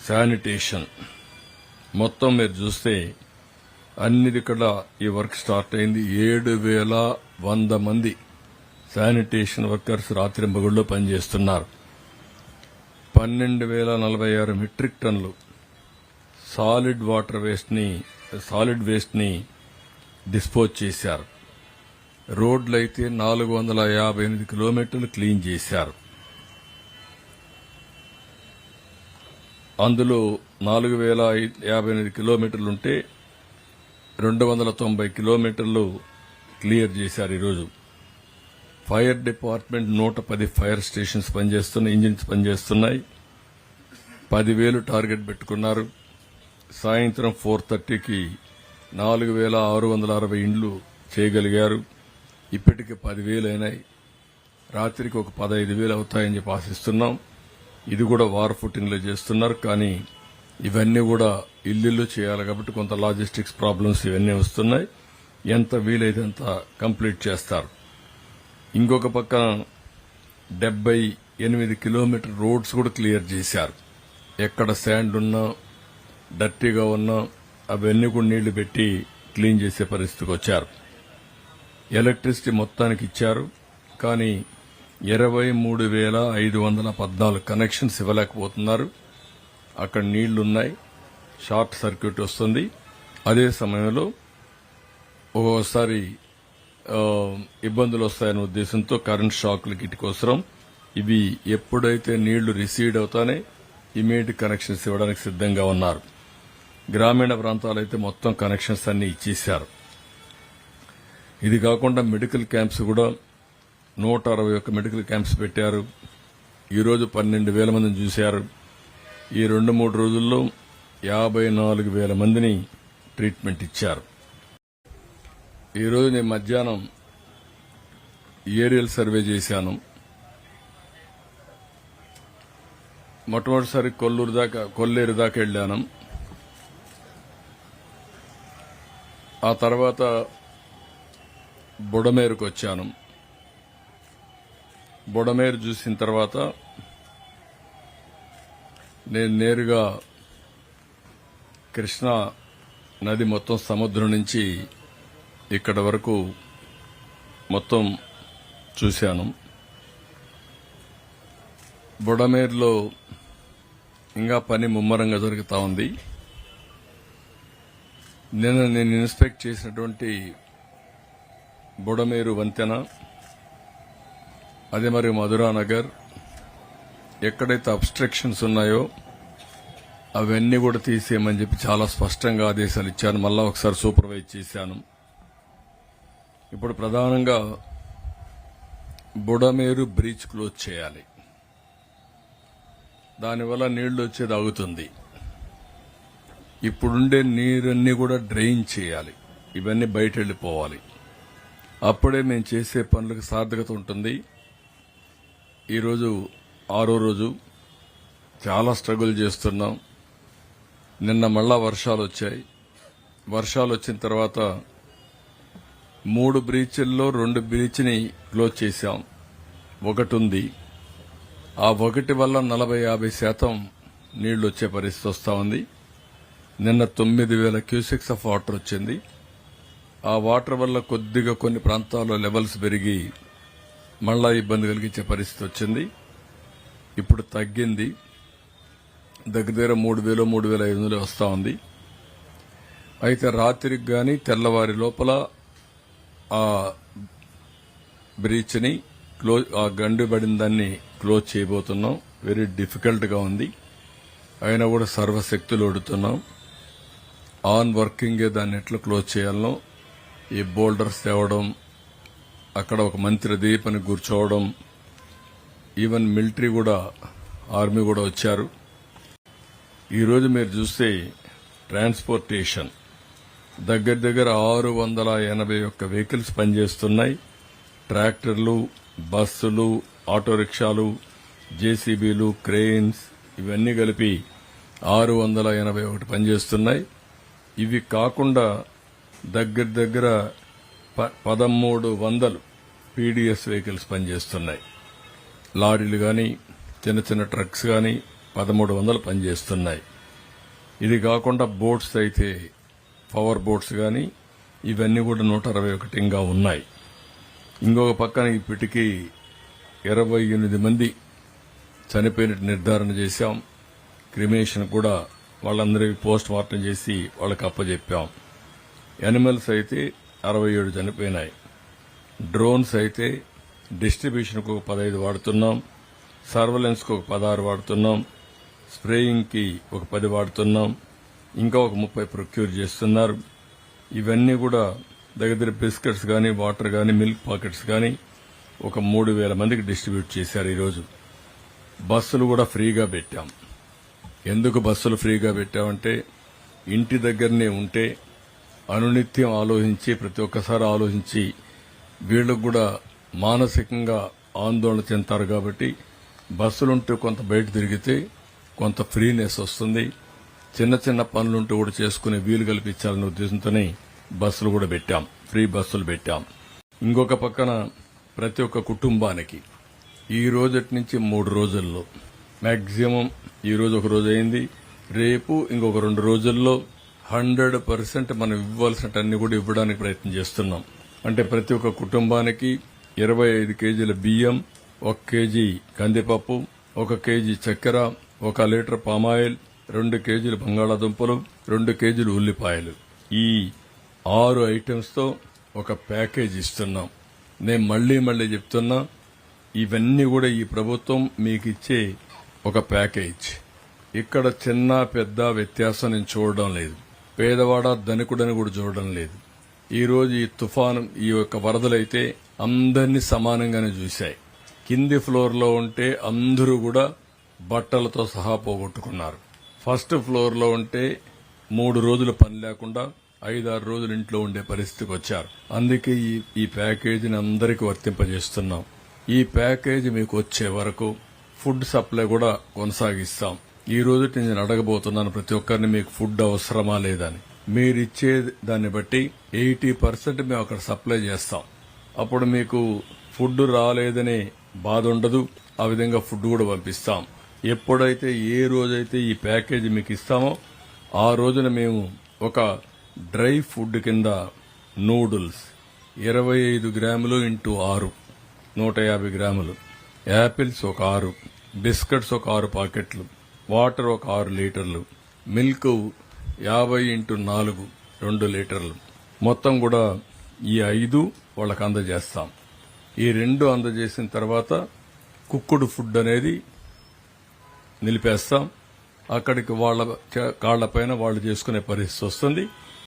Sanitation మొత్తం మీరు చూస్తే అన్నిది ఇక్కడ ఈ వర్క్ స్టార్ట్ అయింది. 7,100 మంది శానిటేషన్ వర్కర్స్ రాత్రింబగళ్ళు పనిచేస్తున్నారు. 12,046 మెట్రిక్ టన్నులు సాలిడ్ వేస్ట్ ని డిస్పోజ్ చేశారు. రోడ్లైతే 458 కిలోమీటర్లు క్లీన్ చేశారు. అందులో 4,058 కిలోమీటర్లుంటే 290 కిలోమీటర్లు క్లియర్ చేశారు. ఈరోజు ఫైర్ డిపార్ట్మెంట్ 110 ఫైర్ స్టేషన్స్ పనిచేస్తున్నాయి, ఇంజిన్స్ పనిచేస్తున్నాయి. 10,000 టార్గెట్ పెట్టుకున్నారు. సాయంత్రం 4:30కి 4,660 ఇండ్లు చేయగలిగారు. ఇప్పటికి 10,000 అయినాయి. రాత్రికి ఒక 15,000 అవుతాయని చెప్పి ఆశిస్తున్నాం. ఇది కూడా వార్ ఫుటింగ్ లో చేస్తున్నారు. కానీ ఇవన్నీ కూడా ఇల్లు చేయాలి కాబట్టి కొంత లాజిస్టిక్స్ ప్రాబ్లమ్స్ ఇవన్నీ వస్తున్నాయి. ఎంత వీలైతే అంత కంప్లీట్ చేస్తారు. ఇంకొక పక్కన 78 కిలోమీటర్ రోడ్స్ కూడా క్లియర్ చేశారు. ఎక్కడ శాండ్ ఉన్నా డర్టీగా ఉన్నా అవన్నీ కూడా నీళ్లు పెట్టి క్లీన్ చేసే పరిస్థితికి వచ్చారు. ఎలక్ట్రిసిటీ మొత్తానికి ఇచ్చారు. కానీ 23,514 కనెక్షన్స్ ఇవ్వలేకపోతున్నారు. అక్కడ నీళ్లున్నాయి, షార్ట్ సర్క్యూట్ వస్తుంది. అదే సమయంలో ఒక్కోసారి ఇబ్బందులు వస్తాయనే ఉద్దేశంతో కరెంట్ షాక్లు గిట్టుకోసరం ఇవి ఎప్పుడైతే నీళ్లు రిసీడ్ అవుతానే ఇమీడియట్ కనెక్షన్స్ ఇవ్వడానికి సిద్దంగా ఉన్నారు. గ్రామీణ ప్రాంతాలైతే మొత్తం కనెక్షన్స్ అన్ని ఇచ్చేశారు. ఇది కాకుండా మెడికల్ క్యాంప్స్ కూడా 161 మెడికల్ క్యాంప్స్ పెట్టారు. ఈరోజు 12,000 మందిని చూశారు. ఈ 2-3 రోజుల్లో 54,000 మందిని ట్రీట్మెంట్ ఇచ్చారు. ఈరోజు నేను మధ్యాహ్నం ఏరియల్ సర్వే చేశాను. మొట్టమొదటిసారి కొల్లేరు దాకా వెళ్లాను. ఆ తర్వాత బుడమేరుకు వచ్చాను. బుడమేరు చూసిన తర్వాత నేను నేరుగా కృష్ణా నది మొత్తం సముద్రం నుంచి ఇక్కడ వరకు మొత్తం చూశాను. బుడమేరులో ఇంకా పని ముమ్మరంగా జరుగుతూ ఉంది. నేను ఇన్స్పెక్ట్ చేసినటువంటి బుడమేరు వంతెన, అదే మరి మధురానగర్ ఎక్కడైతే అబ్స్ట్రక్షన్స్ ఉన్నాయో అవన్నీ కూడా తీసేయమని చెప్పి చాలా స్పష్టంగా ఆదేశాలు ఇచ్చాను. మళ్ళా ఒకసారి సూపర్వైజ్ చేశాను. ఇప్పుడు ప్రధానంగా బుడమేరు బ్రీచ్ క్లోజ్ చేయాలి. దానివల్ల నీళ్లు వచ్చేది ఆగుతుంది. ఇప్పుడుండే నీరన్నీ కూడా డ్రైన్ చేయాలి. ఇవన్నీ బయట వెళ్లిపోవాలి. అప్పుడే మేము చేసే పనులకు సార్థకత ఉంటుంది. ఈరోజు 6వ రోజు చాలా స్ట్రగుల్ చేస్తున్నాం. నిన్న మళ్ళా వర్షాలు వచ్చాయి. వర్షాలు వచ్చిన తర్వాత 3 బ్రీచ్ల్లో 2 బ్రీచ్ని క్లోజ్ చేశాం. ఒకటి ఉంది. ఆ ఒకటి వల్ల 40-50% నీళ్లు వచ్చే పరిస్థితి వస్తా ఉంది. నిన్న 9,000 క్యూసెక్స్ ఆఫ్ వాటర్ వచ్చింది. ఆ వాటర్ వల్ల కొద్దిగా కొన్ని ప్రాంతాల్లో లెవెల్స్ పెరిగి మళ్లా ఇబ్బంది కలిగించే పరిస్థితి వచ్చింది. ఇప్పుడు తగ్గింది. దగ్గర 3,000-3,500 వస్తా ఉంది. అయితే రాత్రికి గాని తెల్లవారి లోపల ఆ బ్రీచ్ని ఆ గండు పడిన దాన్ని క్లోజ్ చేయబోతున్నాం. వెరీ డిఫికల్ట్ గా ఉంది. అయినా కూడా సర్వశక్తులు ఒడుతున్నాం. ఆన్ వర్కింగే దాన్ని ఎట్లా క్లోజ్ చేయాలనో ఈ బోల్డర్స్ తేవడం, అక్కడ ఒక మంత్రి దీపని కూర్చోవడం, ఈవెన్ మిలిటరీ కూడా, ఆర్మీ కూడా వచ్చారు. ఈరోజు మీరు చూస్తే ట్రాన్స్పోర్టేషన్ దగ్గర 681 వెహికల్స్ పనిచేస్తున్నాయి. ట్రాక్టర్లు, బస్సులు, ఆటో రిక్షాలు, జేసీబీలు, క్రెయిన్స్ ఇవన్నీ కలిపి 681 పనిచేస్తున్నాయి. ఇవి కాకుండా దగ్గర 1,300 పీడీఎస్ వెహికల్స్ పనిచేస్తున్నాయి. లారీలు గాని, చిన్న చిన్న ట్రక్స్ గాని, 1300 పనిచేస్తున్నాయి. ఇది కాకుండా బోట్స్ అయితే పవర్ బోట్స్ కానీ ఇవన్నీ కూడా 161 ఇంకా ఉన్నాయి. ఇంకొక పక్కన ఇప్పటికీ 28 మంది చనిపోయినట్టు నిర్ధారణ చేశాం. క్రిమేషన్ కూడా వాళ్ళందరికీ పోస్ట్ మార్టం చేసి వాళ్ళకి అప్పచెప్పాం. యానిమల్స్ అయితే 67 చనిపోయినాయి. డ్రోన్స్ అయితే డిస్ట్రిబ్యూషన్కు ఒక 15 వాడుతున్నాం, సర్వలెన్స్కు ఒక 16 వాడుతున్నాం, స్ప్రేయింగ్కి ఒక 10 వాడుతున్నాం, ఇంకా ఒక 30 ప్రొక్యూర్ చేస్తున్నారు. ఇవన్నీ కూడా దగ్గర బిస్కెట్స్ కానీ వాటర్ కానీ మిల్క్ పాకెట్స్ కానీ ఒక 3000 మందికి డిస్ట్రిబ్యూట్ చేశారు. ఈరోజు బస్సులు కూడా ఫ్రీగా పెట్టాం. ఎందుకు బస్సులు ఫ్రీగా పెట్టామంటే ఇంటి దగ్గరనే ఉంటే అనునిత్యం ఆలోచించి ప్రతి ఒక్కసారి ఆలోచించి వీళ్ళకు కూడా మానసికంగా ఆందోళన చెందుతారు. కాబట్టి బస్సులుంటూ కొంత బయట తిరిగితే కొంత ఫ్రీనెస్ వస్తుంది. చిన్న చిన్న పనులుంటూ కూడా చేసుకునే వీలు కల్పించాలనే ఉద్దేశంతోనే బస్సులు కూడా పెట్టాం, ఫ్రీ బస్సులు పెట్టాం. ఇంకొక పక్కన ప్రతి ఒక్క కుటుంబానికి ఈ రోజటి నుంచి 3 రోజుల్లో మాక్సిమం ఈ రోజు ఒక రోజు అయింది, రేపు ఇంకొక 2 రోజుల్లో 100% మనం ఇవ్వాల్సినవన్నీ కూడా ఇవ్వడానికి ప్రయత్నం చేస్తున్నాం. అంటే ప్రతి ఒక్క కుటుంబానికి 25 కేజీల బియ్యం, 1 కేజీ కందిపప్పు, 1 కేజీ చక్కెర, 1 లీటర్ పామాయిల్, 2 కేజీలు బంగాళాదుంపలు, 2 కేజీలు ఉల్లిపాయలు, ఈ 6 ఐటమ్స్ తో ఒక ప్యాకేజ్ ఇస్తున్నాం. నేను మళ్లీ చెప్తున్నా, ఇవన్నీ కూడా ఈ ప్రభుత్వం మీకు ఇచ్చే ఒక ప్యాకేజ్. ఇక్కడ చిన్న పెద్ద వ్యత్యాసం నేను చూడడం లేదు. పేదవాడ ధనికుడని కూడా చూడడం లేదు. ఈ రోజు ఈ తుఫాను, ఈ యొక్క వరదలైతే అందరినీ సమానంగానే చూశాయి. కింది ఫ్లోర్ లో ఉంటే అందరూ కూడా బట్టలతో సహా పోగొట్టుకున్నారు. ఫస్ట్ ఫ్లోర్ లో ఉంటే 3 రోజులు పని లేకుండా 5-6 రోజులు ఇంట్లో ఉండే పరిస్థితికి వచ్చారు. అందుకే ఈ ప్యాకేజీని అందరికీ వర్తింపజేస్తున్నాం. ఈ ప్యాకేజీ మీకు వచ్చే వరకు ఫుడ్ సప్లై కూడా కొనసాగిస్తాం. ఈ రోజు నేను అడగబోతున్నాను ప్రతి ఒక్కరిని, మీకు ఫుడ్ అవసరమా లేదని. మీరిచ్చే దాన్ని బట్టి 80% మేము అక్కడ సప్లై చేస్తాం. అప్పుడు మీకు ఫుడ్ రాలేదనే బాధ ఉండదు. ఆ విధంగా ఫుడ్ కూడా పంపిస్తాం. ఎప్పుడైతే ఏ రోజైతే ఈ ప్యాకేజీ మీకు ఇస్తామో ఆ రోజున మేము ఒక డ్రై ఫుడ్ కింద నూడిల్స్ 25 గ్రాములు ఇంటూ 6 150 గ్రాములు, యాపిల్స్ ఒక 6, బిస్కెట్స్ ఒక 6 పాకెట్లు, వాటర్ ఒక 6 లీటర్లు, మిల్క్ 50 ఇంటూ 4 2 లీటర్లు, మొత్తం కూడా ఈ 5 వాళ్ళకి అందజేస్తాం. ఈ 2 అందజేసిన తర్వాత కుక్కుడు ఫుడ్ అనేది నిలిపేస్తాం. అక్కడికి వాళ్ళ కాళ్లపైన వాళ్ళు చేసుకునే పరిస్థితి వస్తుంది.